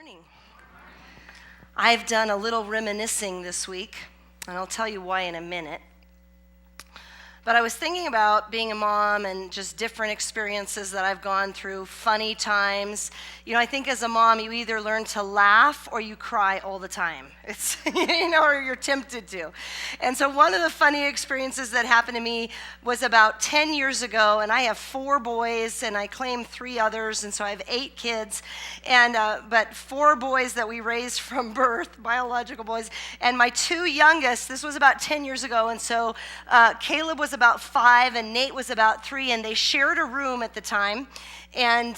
morning. I've done a little reminiscing this week, and I'll tell you why in a minute. But I was thinking about being a mom and just different experiences that I've gone through, funny times. You know, I think as a mom, you either learn to laugh or you cry all the time. It's, or you're tempted to. And so one of the funny experiences that happened to me was about 10 years ago, and I have 4 boys, and I claim 3 others, and so I have 8 kids, and but 4 boys that we raised from birth, biological boys, and my 2 youngest, this was about 10 years ago, and so Caleb was about 5 and Nate was about 3, and they shared a room at the time. And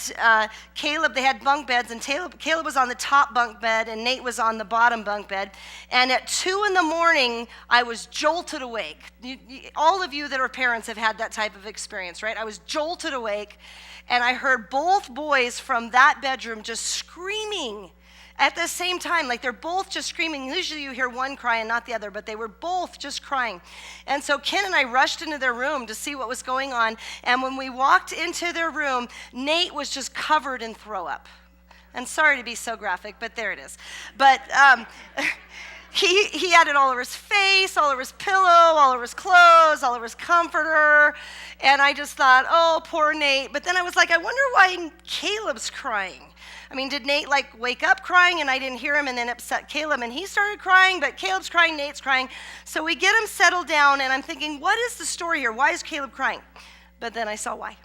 Caleb, they had bunk beds, and Caleb was on the top bunk bed, and Nate was on the bottom bunk bed. And at 2 a.m, I was jolted awake. All of you that are parents have had that type of experience, right? I was jolted awake, and I heard both boys from that bedroom just screaming at the same time, like they're both just screaming. Usually you hear one cry and not the other, but they were both just crying. And so Ken and I rushed into their room to see what was going on. And when we walked into their room, Nate was just covered in throw up. And sorry to be so graphic, but there it is. But he had it all over his face, all over his pillow, all over his clothes, all over his comforter. And I just thought, oh, poor Nate. But then I was like, I wonder why Caleb's crying. I mean, did Nate wake up crying and I didn't hear him and then upset Caleb and he started crying, but Caleb's crying, Nate's crying. So we get him settled down and I'm thinking, what is the story here? Why is Caleb crying? But then I saw why.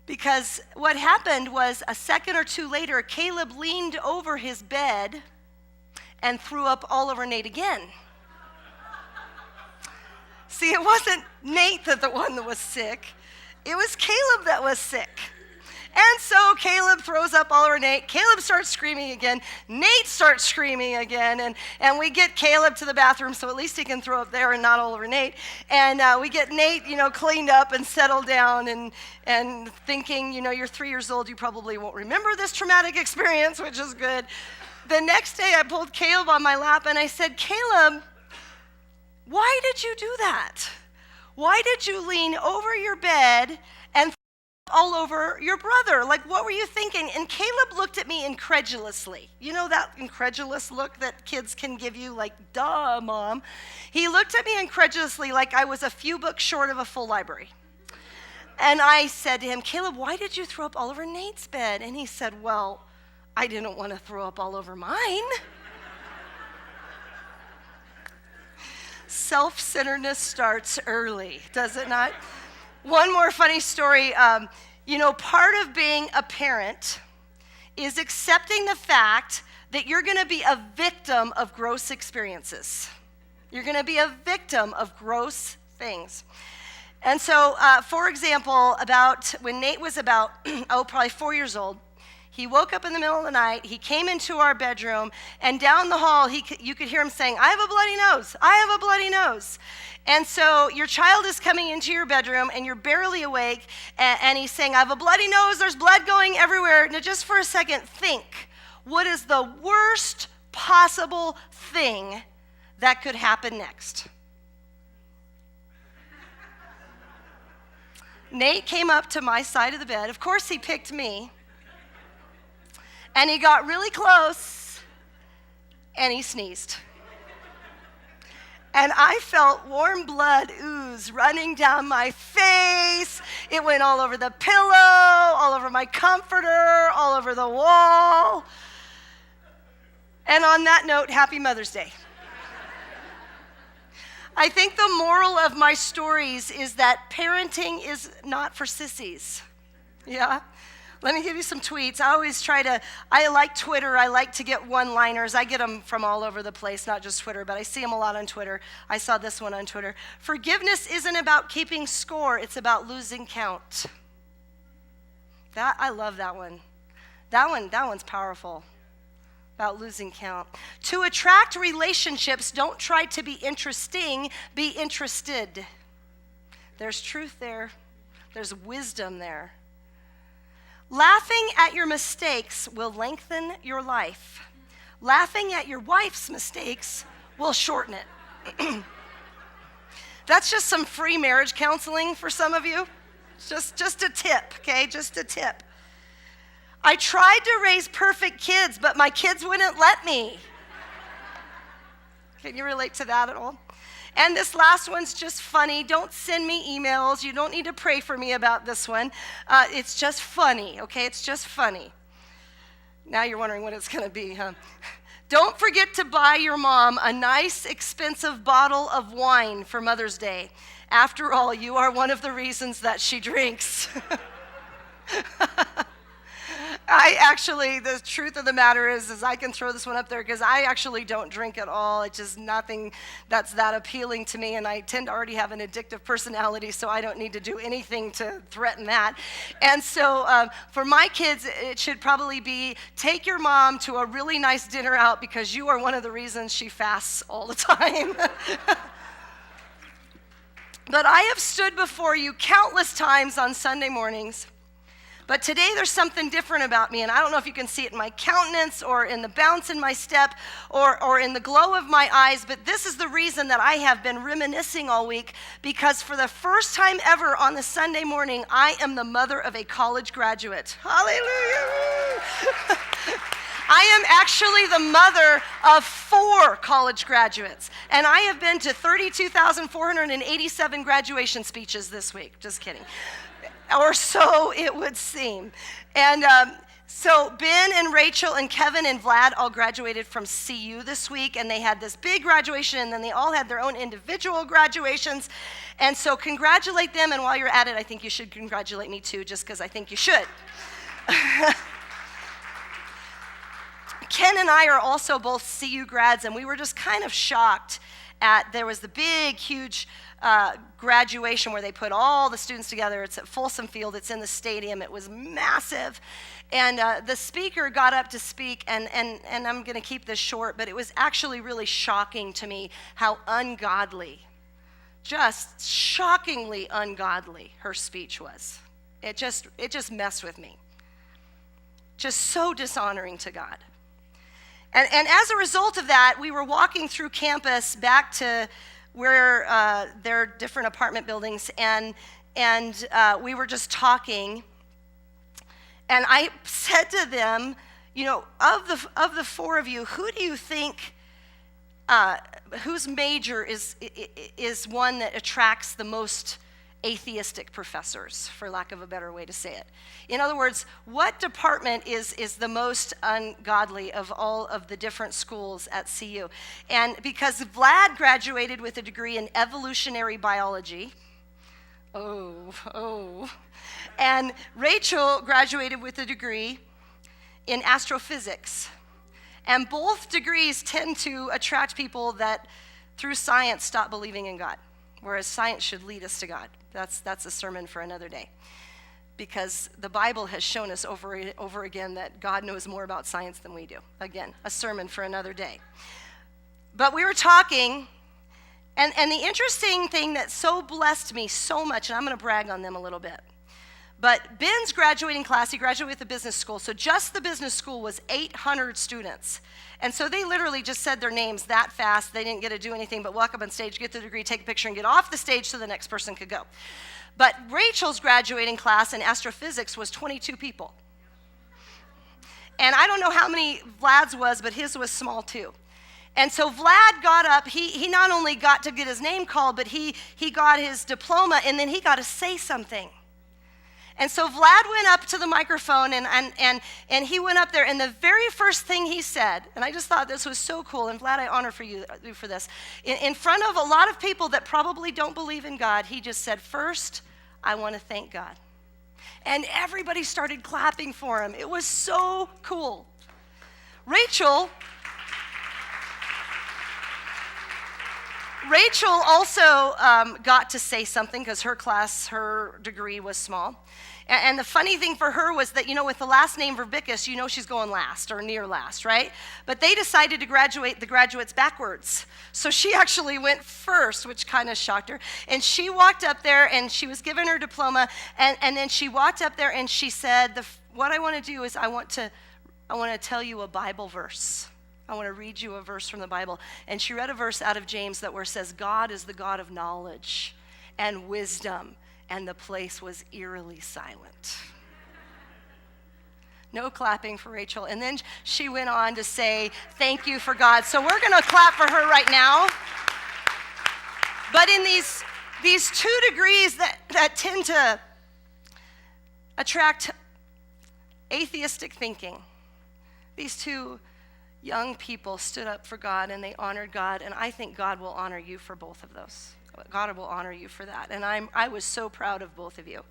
Because what happened was a second or two later, Caleb leaned over his bed and threw up all over Nate again. See, it wasn't Nate the one that was sick. It was Caleb that was sick. And so Caleb throws up all over Nate. Caleb starts screaming again. Nate starts screaming again. And we get Caleb to the bathroom so at least he can throw up there and not all over Nate. And we get Nate, cleaned up and settled down and thinking, you're 3 years old, you probably won't remember this traumatic experience, which is good. The next day I pulled Caleb on my lap and I said, Caleb, why did you do that? Why did you lean over your bed and all over your brother? What were you thinking? And Caleb looked at me incredulously. You know that incredulous look that kids can give you, duh, Mom. He looked at me incredulously like I was a few books short of a full library. And I said to him, Caleb, why did you throw up all over Nate's bed? And he said, well, I didn't want to throw up all over mine. Self-centeredness starts early, does it not? One more funny story. Part of being a parent is accepting the fact that you're going to be a victim of gross experiences. You're going to be a victim of gross things. And so, for example, when Nate was about, probably 4 years old, he woke up in the middle of the night, he came into our bedroom, and down the hall, you could hear him saying, I have a bloody nose, I have a bloody nose. And so your child is coming into your bedroom, and you're barely awake, and he's saying, I have a bloody nose, there's blood going everywhere. Now just for a second, think, what is the worst possible thing that could happen next? Nate came up to my side of the bed. Of course, he picked me. And he got really close, and he sneezed. And I felt warm blood ooze running down my face. It went all over the pillow, all over my comforter, all over the wall. And on that note, happy Mother's Day. I think the moral of my stories is that parenting is not for sissies. Yeah? Let me give you some tweets. I like Twitter. I like to get one-liners. I get them from all over the place, not just Twitter, but I see them a lot on Twitter. I saw this one on Twitter. Forgiveness isn't about keeping score. It's about losing count. I love that one. That one's powerful. About losing count. To attract relationships, don't try to be interesting, be interested. There's truth there. There's wisdom there. Laughing at your mistakes will lengthen your life. Laughing at your wife's mistakes will shorten it. That's just some free marriage counseling for some of you. Just a tip, okay? Just a tip. I tried to raise perfect kids, but my kids wouldn't let me. Can you relate to that at all? And this last one's just funny. Don't send me emails. You don't need to pray for me about this one. It's just funny, okay? It's just funny. Now you're wondering what it's going to be, huh? Don't forget to buy your mom a nice, expensive bottle of wine for Mother's Day. After all, you are one of the reasons that she drinks. The truth of the matter is I can throw this one up there because I actually don't drink at all. It's just nothing that's that appealing to me, and I tend to already have an addictive personality, so I don't need to do anything to threaten that. And so for my kids, it should probably be take your mom to a really nice dinner out because you are one of the reasons she fasts all the time. But I have stood before you countless times on Sunday mornings. But today there's something different about me, and I don't know if you can see it in my countenance or in the bounce in my step or in the glow of my eyes, but this is the reason that I have been reminiscing all week, because for the first time ever on the Sunday morning, I am the mother of a college graduate. Hallelujah! I am actually the mother of 4 college graduates, and I have been to 32,487 graduation speeches this week. Just kidding. Or so it would seem. And so Ben and Rachel and Kevin and Vlad all graduated from CU this week, and they had this big graduation, and then they all had their own individual graduations. And so congratulate them, and while you're at it, I think you should congratulate me too, just because I think you should. Ken and I are also both CU grads, and we were just kind of shocked there was the big, huge graduation where they put all the students together. It's at Folsom Field. It's in the stadium. It was massive. And the speaker got up to speak, and I'm going to keep this short, but it was actually really shocking to me how ungodly, just shockingly ungodly her speech was. It just messed with me. Just so dishonoring to God. And as a result of that, we were walking through campus back to where there are different apartment buildings, and we were just talking. And I said to them, you know, of the 4 of you, who do you think, whose major is one that attracts the most atheistic professors, for lack of a better way to say it? In other words, what department is the most ungodly of all of the different schools at CU? And because Vlad graduated with a degree in evolutionary biology, and Rachel graduated with a degree in astrophysics, and both degrees tend to attract people that through science stop believing in God, whereas science should lead us to God. That's a sermon for another day, because the Bible has shown us over again that God knows more about science than we do. Again, a sermon for another day. But we were talking, and the interesting thing that so blessed me so much, and I'm going to brag on them a little bit, but Ben's graduating class, he graduated with the business school, so just the business school was 800 students. And so they literally just said their names that fast. They didn't get to do anything but walk up on stage, get the degree, take a picture, and get off the stage so the next person could go. But Rachel's graduating class in astrophysics was 22 people. And I don't know how many Vlad's was, but his was small too. And so Vlad got up. He not only got to get his name called, but he got his diploma, and then he got to say something. And so Vlad went up to the microphone, and he went up there, and the very first thing he said, and I just thought this was so cool, and Vlad, I honor you for this. In front of a lot of people that probably don't believe in God, he just said, "First, I want to thank God." And everybody started clapping for him. It was so cool. Rachel also got to say something because her degree was small. And the funny thing for her was that, you know, with the last name Verbicus, you know she's going last or near last, right? But they decided to graduate the graduates backwards. So she actually went first, which kind of shocked her. And she walked up there, and she was given her diploma, and then she walked up there and she said, what I want to do is I want to tell you a Bible verse. I want to read you a verse from the Bible. And she read a verse out of James where it says, God is the God of knowledge and wisdom. And the place was eerily silent. No clapping for Rachel. And then she went on to say, thank you for God. So we're going to clap for her right now. But in these 2 degrees that tend to attract atheistic thinking, these 2 young people stood up for God and they honored God, and I think God will honor you for both of those. God will honor you for that, and I was so proud of both of you.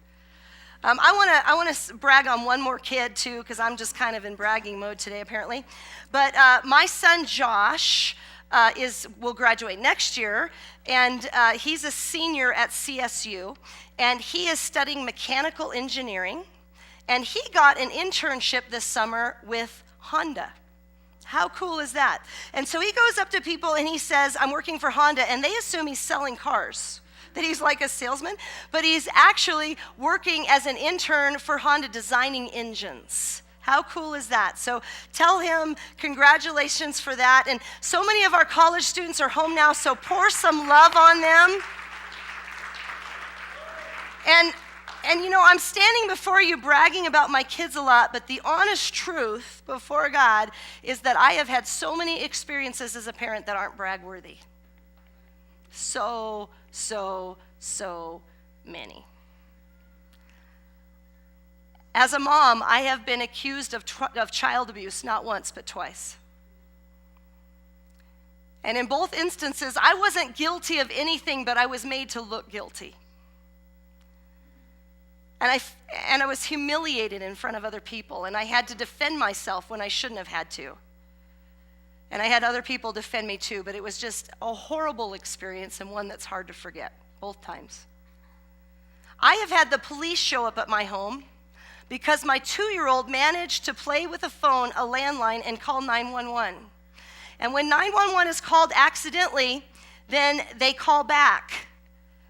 I want to brag on one more kid too, because I'm just kind of in bragging mode today apparently. But my son Josh will graduate next year, and he's a senior at CSU, and he is studying mechanical engineering, and he got an internship this summer with Honda. How cool is that? And so he goes up to people and he says, I'm working for Honda, and they assume he's selling cars, that he's like a salesman, but he's actually working as an intern for Honda designing engines. How cool is that? So tell him congratulations for that. And so many of our college students are home now, so pour some love on them. And you know, I'm standing before you bragging about my kids a lot, but the honest truth before God is that I have had so many experiences as a parent that aren't brag-worthy. So many. As a mom, I have been accused of child abuse not once but twice. And in both instances, I wasn't guilty of anything, but I was made to look guilty. And I was humiliated in front of other people, and I had to defend myself when I shouldn't have had to. And I had other people defend me too, but it was just a horrible experience and one that's hard to forget, both times. I have had the police show up at my home because my 2-year-old managed to play with a phone, a landline, and call 911. And when 911 is called accidentally, then they call back.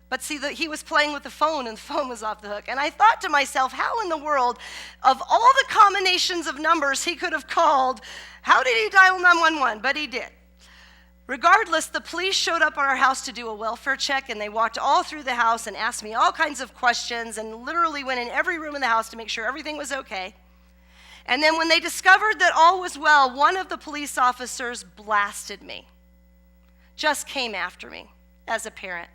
But see, he was playing with the phone, and the phone was off the hook. And I thought to myself, how in the world, of all the combinations of numbers he could have called, how did he dial 911? But he did. Regardless, the police showed up at our house to do a welfare check, and they walked all through the house and asked me all kinds of questions and literally went in every room in the house to make sure everything was okay. And then when they discovered that all was well, one of the police officers blasted me, just came after me as a parent,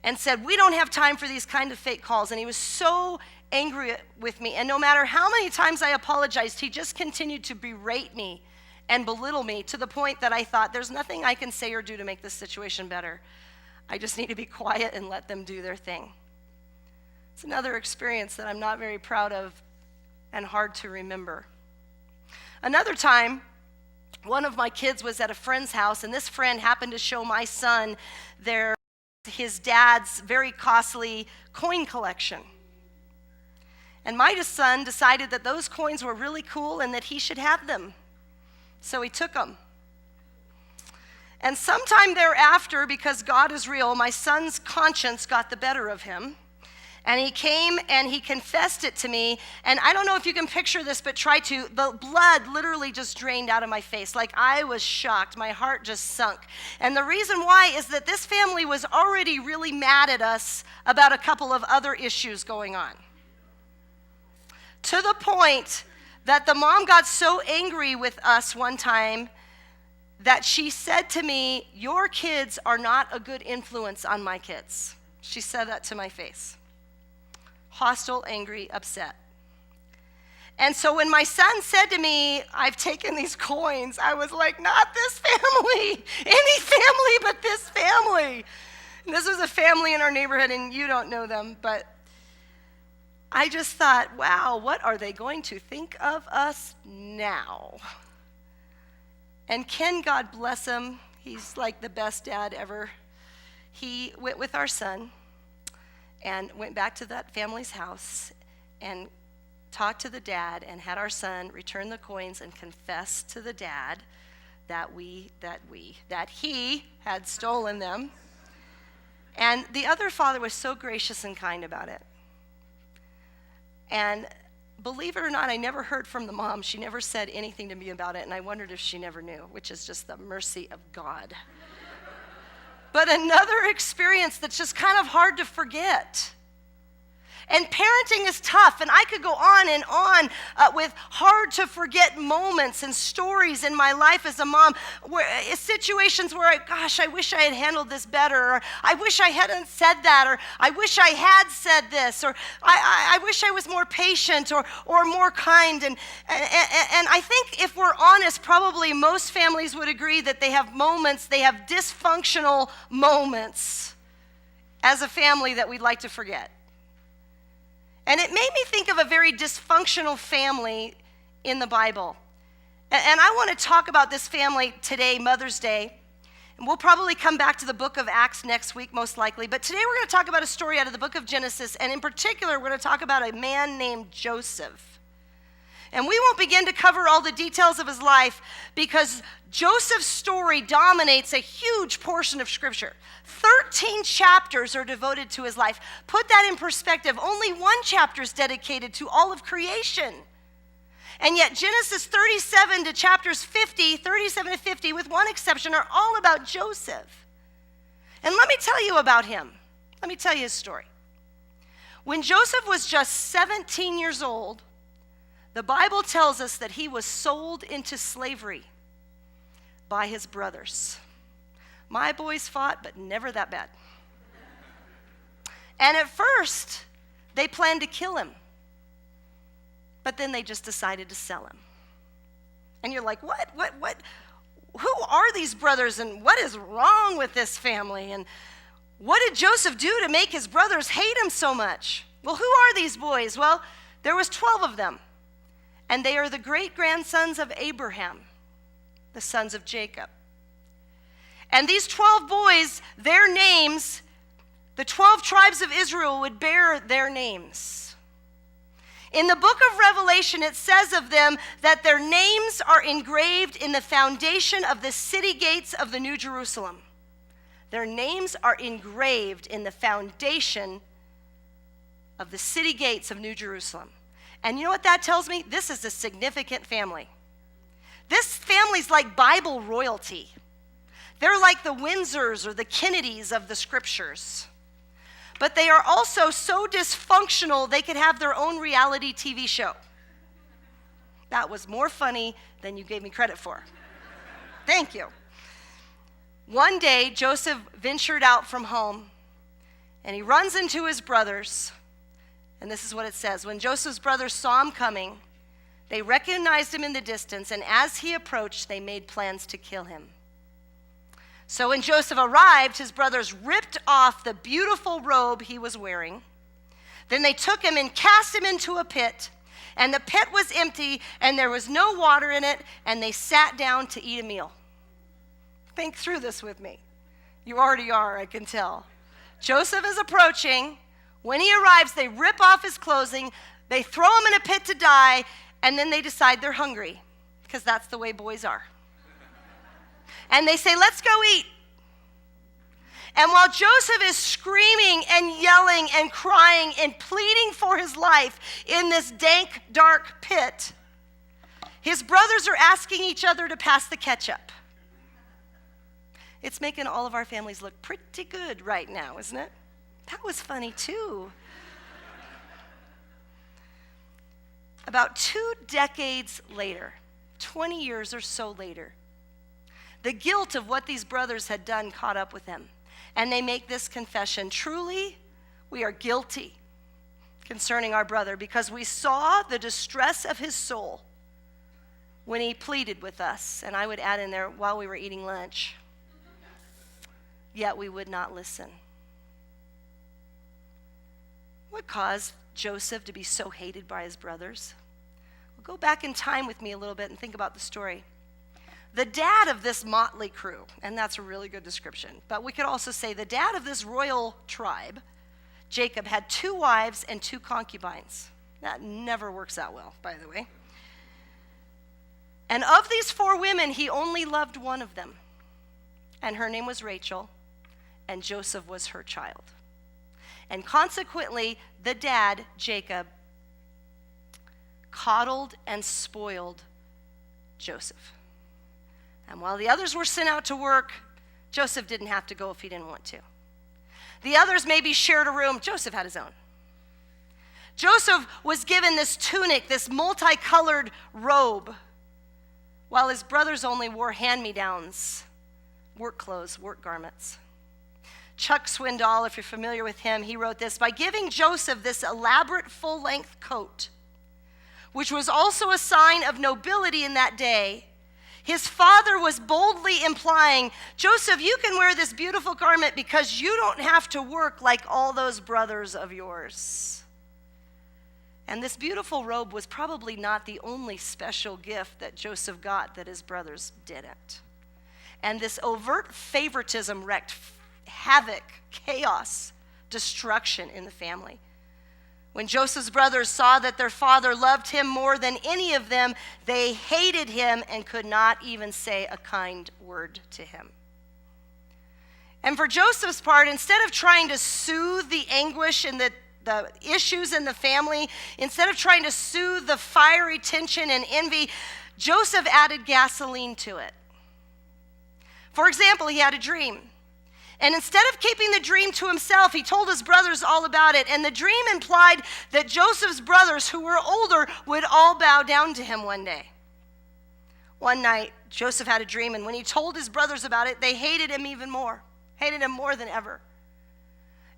and said, we don't have time for these kind of fake calls. And he was so angry with me. And no matter how many times I apologized, he just continued to berate me and belittle me to the point that I thought, there's nothing I can say or do to make this situation better. I just need to be quiet and let them do their thing. It's another experience that I'm not very proud of and hard to remember. Another time, one of my kids was at a friend's house, and this friend happened to show my son his dad's very costly coin collection. And my son decided that those coins were really cool and that he should have them. So he took them. And sometime thereafter, because God is real, my son's conscience got the better of him. And he came and he confessed it to me. And I don't know if you can picture this, but try to. The blood literally just drained out of my face. Like I was shocked. My heart just sunk. And the reason why is that this family was already really mad at us about a couple of other issues going on. To the point that the mom got so angry with us one time that she said to me, your kids are not a good influence on my kids. She said that to my face. Hostile, angry, upset. And so when my son said to me, I've taken these coins, I was like, not this family, any family but this family. And this was a family in our neighborhood, and you don't know them, but I just thought, wow, what are they going to think of us now? And Ken, God bless him, he's like the best dad ever. He went with our son and went back to that family's house and talked to the dad and had our son return the coins and confess to the dad that he had stolen them. And the other father was so gracious and kind about it. And believe it or not, I never heard from the mom. She never said anything to me about it, and I wondered if she never knew, which is just the mercy of God. But another experience that's just kind of hard to forget. And parenting is tough, and I could go on and on with hard to forget moments and stories in my life as a mom, situations where, I wish I had handled this better, or I wish I hadn't said that, or I wish I had said this, or I wish I was more patient or more kind. And I think if we're honest, probably most families would agree that they have dysfunctional moments as a family that we'd like to forget. And it made me think of a very dysfunctional family in the Bible. And I want to talk about this family today, Mother's Day. And we'll probably come back to the book of Acts next week, most likely. But today we're going to talk about a story out of the book of Genesis. And in particular, we're going to talk about a man named Joseph. And we won't begin to cover all the details of his life because Joseph's story dominates a huge portion of Scripture. 13 chapters are devoted to his life. Put that in perspective. Only one chapter is dedicated to all of creation. And yet Genesis 37 to chapters 37 to 50, with one exception, are all about Joseph. And let me tell you about him. Let me tell you his story. When Joseph was just 17 years old, the Bible tells us that he was sold into slavery by his brothers. My boys fought, but never that bad. And at first, they planned to kill him. But then they just decided to sell him. And you're like, what? Who are these brothers, and what is wrong with this family? And what did Joseph do to make his brothers hate him so much? Well, who are these boys? Well, there was 12 of them. And they are the great-grandsons of Abraham, the sons of Jacob. And these 12 boys, their names, the 12 tribes of Israel would bear their names. In the book of Revelation, it says of them that their names are engraved in the foundation of the city gates of the New Jerusalem. Their names are engraved in the foundation of the city gates of New Jerusalem. And you know what that tells me? This is a significant family. This family's like Bible royalty. They're like the Windsors or the Kennedys of the Scriptures. But they are also so dysfunctional, they could have their own reality TV show. That was more funny than you gave me credit for. Thank you. One day, Joseph ventured out from home, and he runs into his brothers. And this is what it says. When Joseph's brothers saw him coming, they recognized him in the distance, and as he approached, they made plans to kill him. So when Joseph arrived, his brothers ripped off the beautiful robe he was wearing. Then they took him and cast him into a pit, and the pit was empty, and there was no water in it, and they sat down to eat a meal. Think through this with me. You already are, I can tell. Joseph is approaching. When he arrives, they rip off his clothing, they throw him in a pit to die, and then they decide they're hungry, because that's the way boys are. And they say, let's go eat. And while Joseph is screaming and yelling and crying and pleading for his life in this dank, dark pit, his brothers are asking each other to pass the ketchup. It's making all of our families look pretty good right now, isn't it? That was funny too. About 2 decades later, 20 years or so later, the guilt of what these brothers had done caught up with them. And they make this confession: truly, we are guilty concerning our brother, because we saw the distress of his soul when he pleaded with us. And I would add in there, while we were eating lunch. Yet we would not listen. What caused Joseph to be so hated by his brothers? Well, go back in time with me a little bit and think about the story. The dad of this motley crew, and that's a really good description, but we could also say the dad of this royal tribe, Jacob, had 2 wives and 2 concubines. That never works out well, by the way. And of these 4 women, he only loved one of them, and her name was Rachel, and Joseph was her child. And consequently, the dad, Jacob, coddled and spoiled Joseph. And while the others were sent out to work, Joseph didn't have to go if he didn't want to. The others maybe shared a room. Joseph had his own. Joseph was given this tunic, this multicolored robe, while his brothers only wore hand-me-downs, work clothes, work garments. Chuck Swindoll, if you're familiar with him, he wrote this: by giving Joseph this elaborate full-length coat, which was also a sign of nobility in that day, his father was boldly implying, Joseph, you can wear this beautiful garment because you don't have to work like all those brothers of yours. And this beautiful robe was probably not the only special gift that Joseph got that his brothers didn't. And this overt favoritism wreaked havoc, chaos, destruction in the family. When Joseph's brothers saw that their father loved him more than any of them, they hated him and could not even say a kind word to him. And for Joseph's part, instead of trying to soothe the anguish and the issues in the family, instead of trying to soothe the fiery tension and envy, Joseph added gasoline to it. For example, he had a dream. And instead of keeping the dream to himself, he told his brothers all about it. And the dream implied that Joseph's brothers, who were older, would all bow down to him one day. One night, Joseph had a dream, and when he told his brothers about it, they hated him even more, hated him more than ever.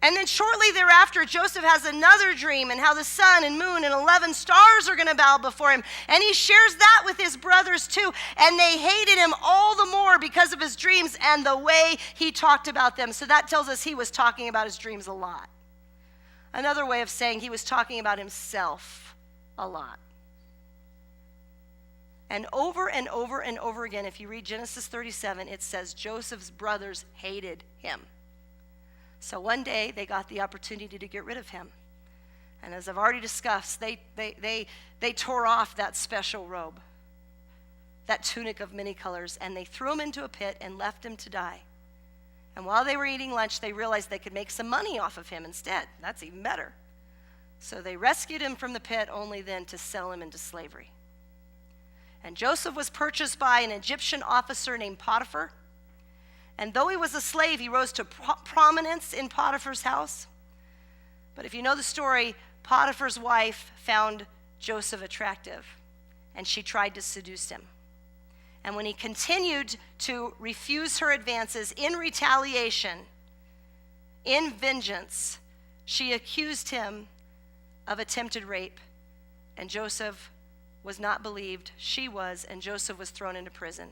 And then shortly thereafter, Joseph has another dream and how the sun and moon and 11 stars are going to bow before him. And he shares that with his brothers too. And they hated him all the more because of his dreams and the way he talked about them. So that tells us he was talking about his dreams a lot. Another way of saying he was talking about himself a lot. And over and over and over again, if you read Genesis 37, it says Joseph's brothers hated him. So one day, they got the opportunity to get rid of him. And as I've already discussed, they tore off that special robe, that tunic of many colors, and they threw him into a pit and left him to die. And while they were eating lunch, they realized they could make some money off of him instead. That's even better. So they rescued him from the pit, only then to sell him into slavery. And Joseph was purchased by an Egyptian officer named Potiphar. And though he was a slave, he rose to prominence in Potiphar's house. But if you know the story, Potiphar's wife found Joseph attractive, and she tried to seduce him. And when he continued to refuse her advances in retaliation, in vengeance, she accused him of attempted rape. And Joseph was not believed. She was, and Joseph was thrown into prison.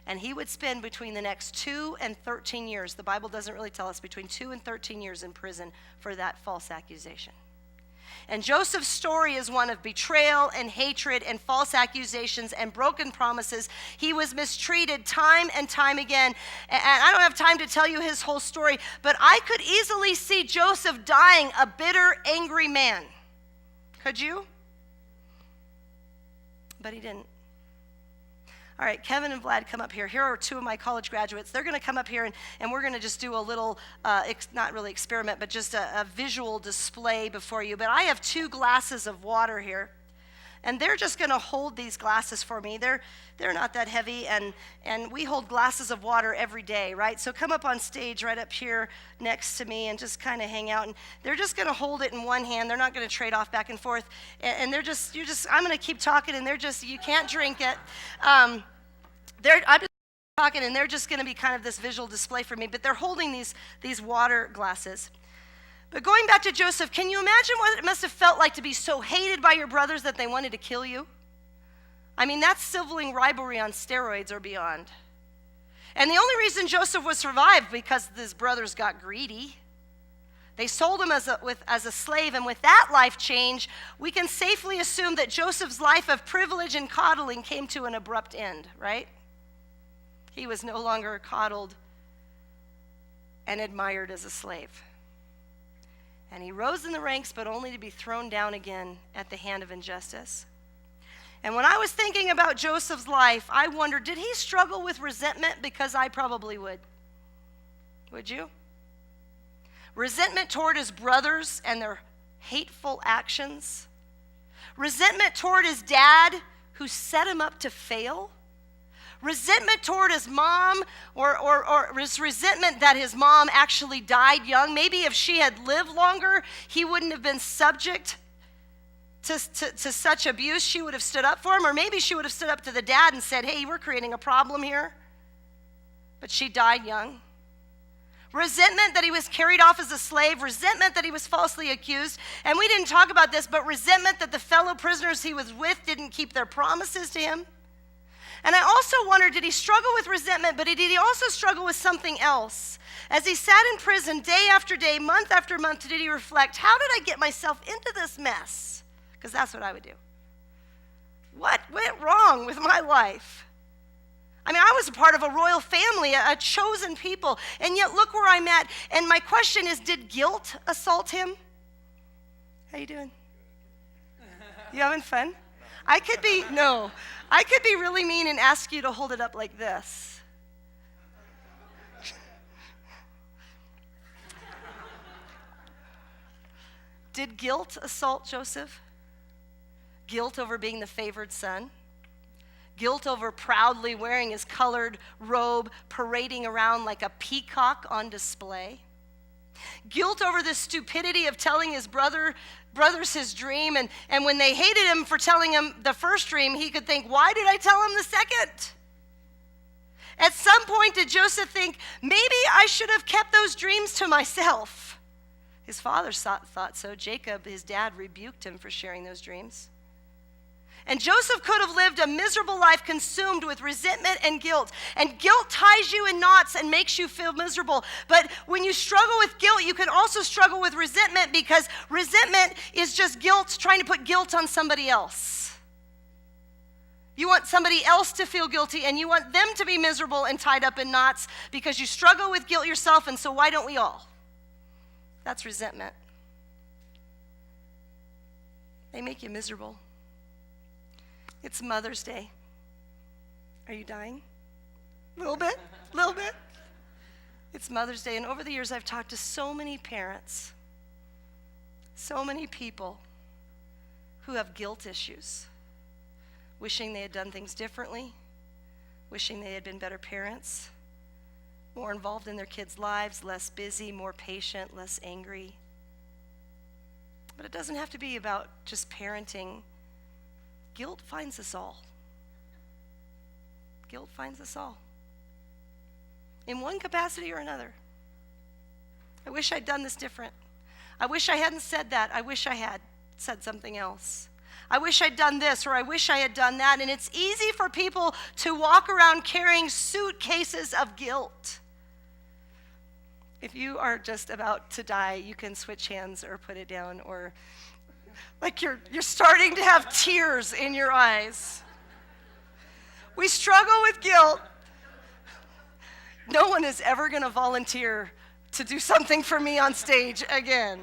And he would spend between the next 2 and 13 years, the Bible doesn't really tell us, between 2 and 13 years in prison for that false accusation. And Joseph's story is one of betrayal and hatred and false accusations and broken promises. He was mistreated time and time again. And I don't have time to tell you his whole story, but I could easily see Joseph dying a bitter, angry man. Could you? But he didn't. All right, Kevin and Vlad, come up here. Here are 2 of my college graduates. They're going to come up here, and we're going to just do a little, not really experiment, but just a visual display before you. But I have 2 glasses of water here, and they're just going to hold these glasses for me. They're not that heavy, and we hold glasses of water every day, right? So come up on stage right up here next to me and just kind of hang out. And they're just going to hold it in one hand. They're not going to trade off back and forth. And I'm going to keep talking, and you can't drink it. I'm just talking, and they're just going to be kind of this visual display for me. But they're holding these water glasses. But going back to Joseph, can you imagine what it must have felt like to be so hated by your brothers that they wanted to kill you? I mean, that's sibling rivalry on steroids or beyond. And the only reason Joseph was survived because his brothers got greedy. They sold him as a slave, and with that life change, we can safely assume that Joseph's life of privilege and coddling came to an abrupt end, right? He was no longer coddled and admired as a slave. And he rose in the ranks, but only to be thrown down again at the hand of injustice. And when I was thinking about Joseph's life, I wondered, did he struggle with resentment? Because I probably would. Would you? Resentment toward his brothers and their hateful actions. Resentment toward his dad who set him up to fail. Resentment toward his mom, or his resentment that his mom actually died young. Maybe if she had lived longer, he wouldn't have been subject to such abuse, she would have stood up for him, or maybe she would have stood up to the dad and said, hey, we're creating a problem here. But she died young. Resentment that he was carried off as a slave, resentment that he was falsely accused, and we didn't talk about this, but resentment that the fellow prisoners he was with didn't keep their promises to him. And I also wonder, did he struggle with resentment, but did he also struggle with something else? As he sat in prison day after day, month after month, did he reflect, how did I get myself into this mess? Because that's what I would do. What went wrong with my life? I mean, I was a part of a royal family, a chosen people, and yet look where I'm at. And my question is, did guilt assault him? How you doing? You having fun? I could be really mean and ask you to hold it up like this. Did guilt assault Joseph? Guilt over being the favored son? Guilt over proudly wearing his colored robe, parading around like a peacock on display? Guilt over the stupidity of telling his brothers his dream, and when they hated him for telling him the first dream, he could think, why did I tell him the second? At some point, did Joseph think, maybe I should have kept those dreams to myself? His father thought so. Jacob, his dad, rebuked him for sharing those dreams. And Joseph could have lived a miserable life consumed with resentment and guilt. And guilt ties you in knots and makes you feel miserable. But when you struggle with guilt, you can also struggle with resentment, because resentment is just guilt trying to put guilt on somebody else. You want somebody else to feel guilty, and you want them to be miserable and tied up in knots because you struggle with guilt yourself, and so why don't we all? That's resentment. They make you miserable. It's Mother's Day. Are you dying? A little bit? It's Mother's Day, and over the years I've talked to so many parents, so many people who have guilt issues, wishing they had done things differently, wishing they had been better parents, more involved in their kids' lives, less busy, more patient, less angry. But it doesn't have to be about just parenting. Guilt finds us all. Guilt finds us all. In one capacity or another. I wish I'd done this different. I wish I hadn't said that. I wish I had said something else. I wish I'd done this, or I wish I had done that. And it's easy for people to walk around carrying suitcases of guilt. If you are just about to die, you can switch hands or put it down, or like you're starting to have tears in your eyes. We struggle with guilt. No one is ever going to volunteer to do something for me on stage again.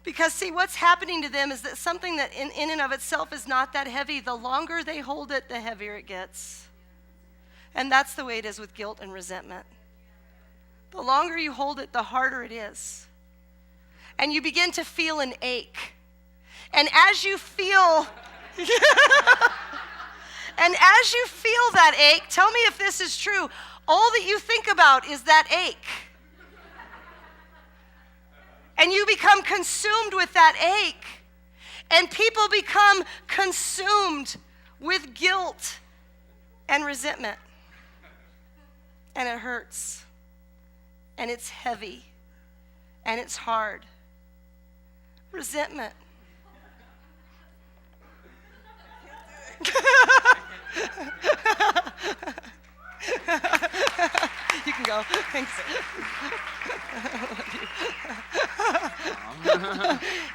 Because see, what's happening to them is that something that in and of itself is not that heavy, the longer they hold it, the heavier it gets. And that's the way it is with guilt and resentment. The longer you hold it, the harder it is. And you begin to feel an ache. And as you feel that ache, tell me if this is true, all that you think about is that ache. And you become consumed with that ache. And people become consumed with guilt and resentment. And it hurts. And it's heavy. And it's hard. Resentment. You can go. Thanks.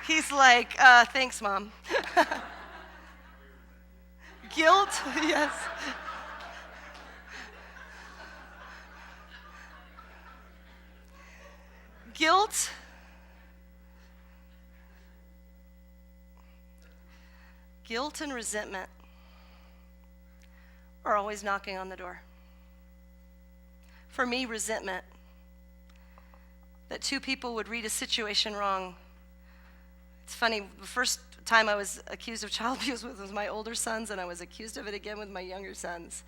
He's like, thanks, Mom. Guilt, yes. Guilt. Guilt and resentment are always knocking on the door. For me, resentment. That two people would read a situation wrong. It's funny, the first time I was accused of child abuse was with my older sons, and I was accused of it again with my younger sons.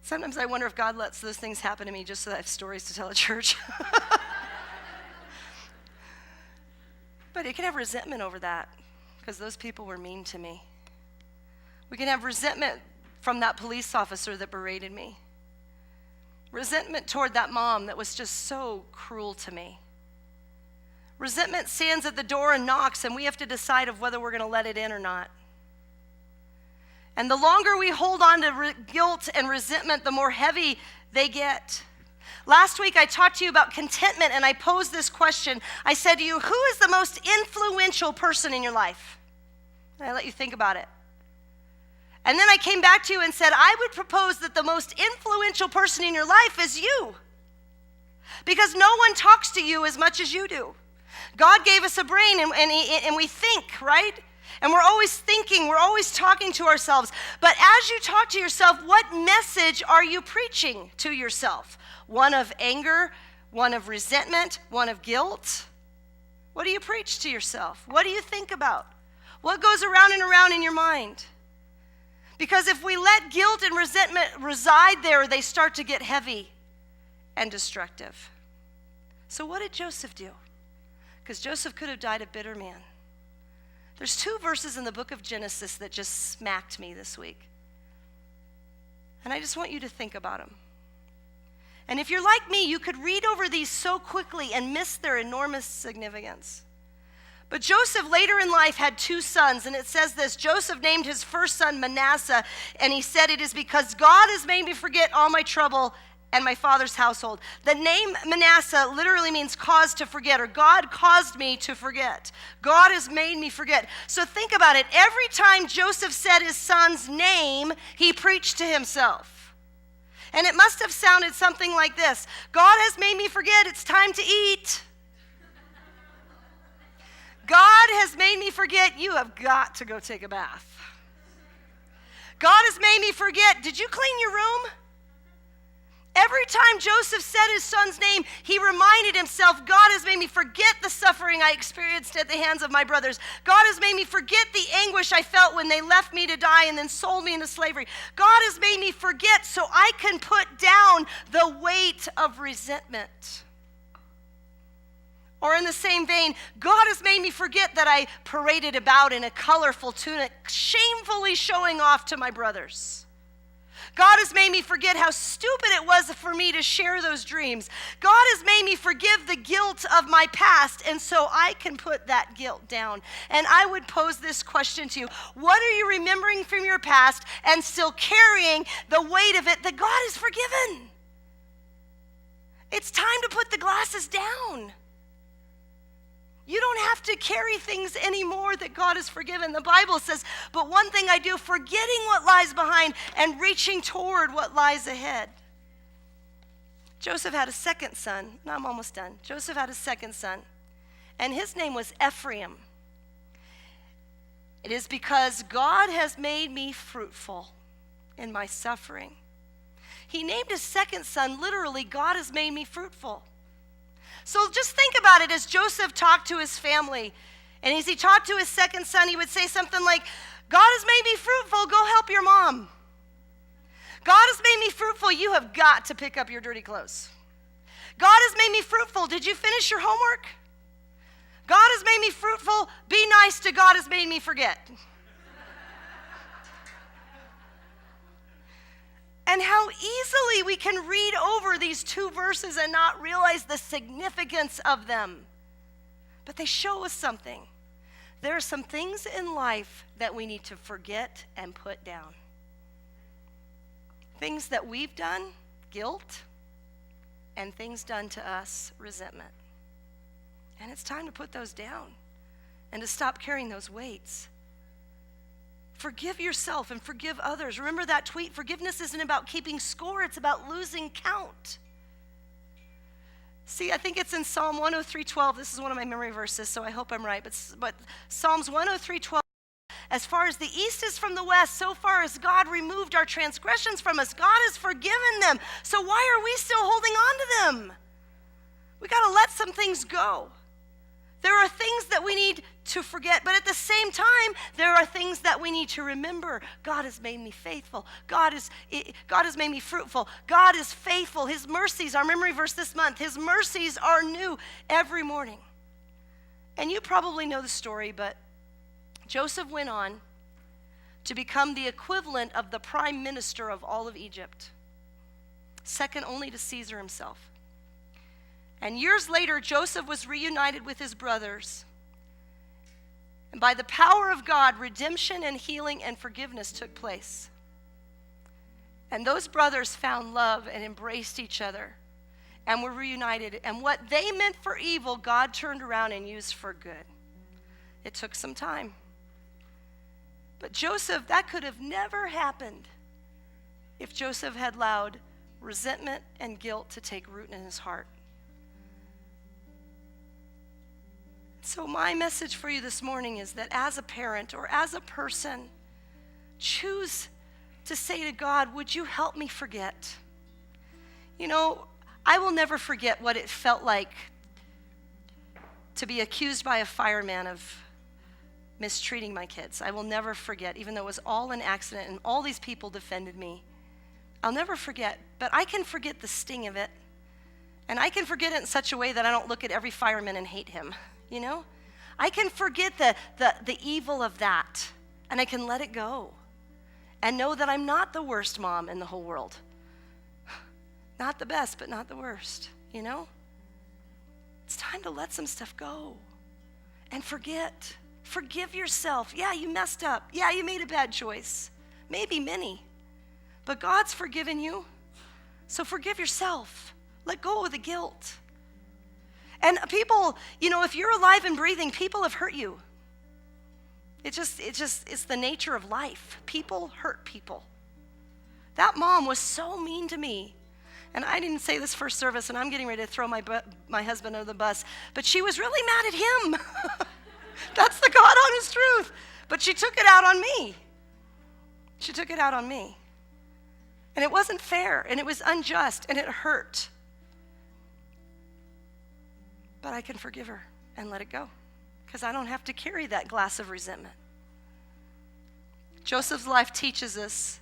Sometimes I wonder if God lets those things happen to me just so that I have stories to tell at church. But you can have resentment over that because those people were mean to me. We can have resentment from that police officer that berated me. Resentment toward that mom that was just so cruel to me. Resentment stands at the door and knocks, and we have to decide of whether we're going to let it in or not. And the longer we hold on to guilt and resentment, the more heavy they get. Last week, I talked to you about contentment, and I posed this question. I said to you, who is the most influential person in your life? And I let you think about it. And then I came back to you and said, I would propose that the most influential person in your life is you. Because no one talks to you as much as you do. God gave us a brain and we think, right? And we're always thinking, we're always talking to ourselves. But as you talk to yourself, what message are you preaching to yourself? One of anger, one of resentment, one of guilt? What do you preach to yourself? What do you think about? What goes around and around in your mind? Because if we let guilt and resentment reside there, they start to get heavy and destructive. So what did Joseph do? Because Joseph could have died a bitter man. There's 2 verses in the book of Genesis that just smacked me this week. And I just want you to think about them. And if you're like me, you could read over these so quickly and miss their enormous significance. But Joseph later in life had 2 sons, and it says this: Joseph named his first son Manasseh, and he said, it is because God has made me forget all my trouble and my father's household. The name Manasseh literally means cause to forget, or God caused me to forget. God has made me forget. So think about it. Every time Joseph said his son's name, he preached to himself. And it must have sounded something like this: God has made me forget, it's time to eat. God has made me forget, you have got to go take a bath. God has made me forget, did you clean your room? Every time Joseph said his son's name, he reminded himself, God has made me forget the suffering I experienced at the hands of my brothers. God has made me forget the anguish I felt when they left me to die and then sold me into slavery. God has made me forget so I can put down the weight of resentment. Or in the same vein, God has made me forget that I paraded about in a colorful tunic, shamefully showing off to my brothers. God has made me forget how stupid it was for me to share those dreams. God has made me forgive the guilt of my past, and so I can put that guilt down. And I would pose this question to you: what are you remembering from your past and still carrying the weight of it that God has forgiven? It's time to put the glasses down. You don't have to carry things anymore that God has forgiven. The Bible says, but one thing I do, forgetting what lies behind and reaching toward what lies ahead. Joseph had a second son. No, I'm almost done. Joseph had a second son, and his name was Ephraim. It is because God has made me fruitful in my suffering. He named his second son literally, God has made me fruitful. So just think about it as Joseph talked to his family. And as he talked to his second son, he would say something like, God has made me fruitful, go help your mom. God has made me fruitful, you have got to pick up your dirty clothes. God has made me fruitful, did you finish your homework? God has made me fruitful, be nice to God has made me forget. And how easily we can read over these 2 verses and not realize the significance of them. But they show us something. There are some things in life that we need to forget and put down. Things that we've done, guilt, and things done to us, resentment. And it's time to put those down and to stop carrying those weights. Forgive yourself and forgive others. Remember that tweet, forgiveness isn't about keeping score, it's about losing count. See, I think it's in Psalm 103:12. This is one of my memory verses, so I hope I'm right. But Psalms 103:12, as far as the east is from the west, so far as God removed our transgressions from us, God has forgiven them. So why are we still holding on to them? We got to let some things go. There are things that we need to forget, but at the same time, there are things that we need to remember. God has made me faithful. God has made me fruitful. God is faithful. His mercies, our memory verse this month, his mercies are new every morning. And you probably know the story, but Joseph went on to become the equivalent of the prime minister of all of Egypt, second only to Caesar himself. And years later, Joseph was reunited with his brothers. And by the power of God, redemption and healing and forgiveness took place. And those brothers found love and embraced each other and were reunited. And what they meant for evil, God turned around and used for good. It took some time. But Joseph, that could have never happened if Joseph had allowed resentment and guilt to take root in his heart. So my message for you this morning is that as a parent or as a person, choose to say to God, would you help me forget? You know, I will never forget what it felt like to be accused by a fireman of mistreating my kids. I will never forget, even though it was all an accident and all these people defended me. I'll never forget, but I can forget the sting of it. And I can forget it in such a way that I don't look at every fireman and hate him, you know? I can forget the evil of that, and I can let it go and know that I'm not the worst mom in the whole world. Not the best, but not the worst, you know? It's time to let some stuff go and forget. Forgive yourself. Yeah, you messed up. Yeah, you made a bad choice. Maybe many. But God's forgiven you. So forgive yourself. Let go of the guilt. And people, you know, if you're alive and breathing, people have hurt you. It's the nature of life. People hurt people. That mom was so mean to me. And I didn't say this first service, and I'm getting ready to throw my husband under the bus, but she was really mad at him. That's the God honest truth. But she took it out on me. She took it out on me. And it wasn't fair, and it was unjust, and it hurt. But I can forgive her and let it go, because I don't have to carry that glass of resentment. Joseph's life teaches us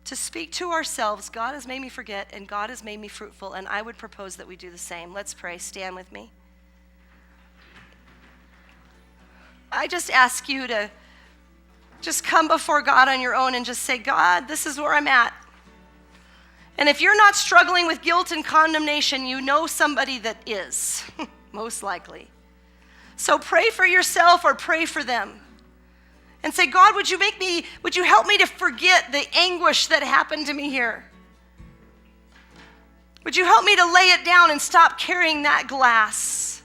to speak to ourselves, God has made me forget, and God has made me fruitful, and I would propose that we do the same. Let's pray. Stand with me. I just ask you to just come before God on your own and just say, God, this is where I'm at. And if you're not struggling with guilt and condemnation, you know somebody that is, most likely. So pray for yourself or pray for them. And say, God, would you help me to forget the anguish that happened to me here? Would you help me to lay it down and stop carrying that glass?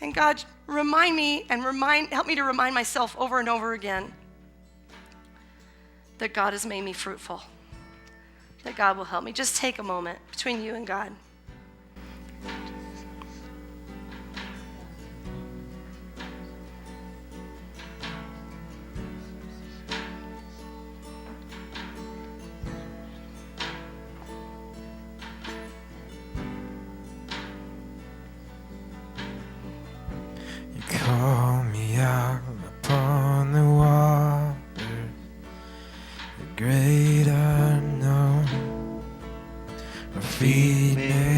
And God, remind me and help me to remind myself over and over again that God has made me fruitful. That God will help me. Just take a moment between you and God. Call me out upon the water, the great unknown. My feet may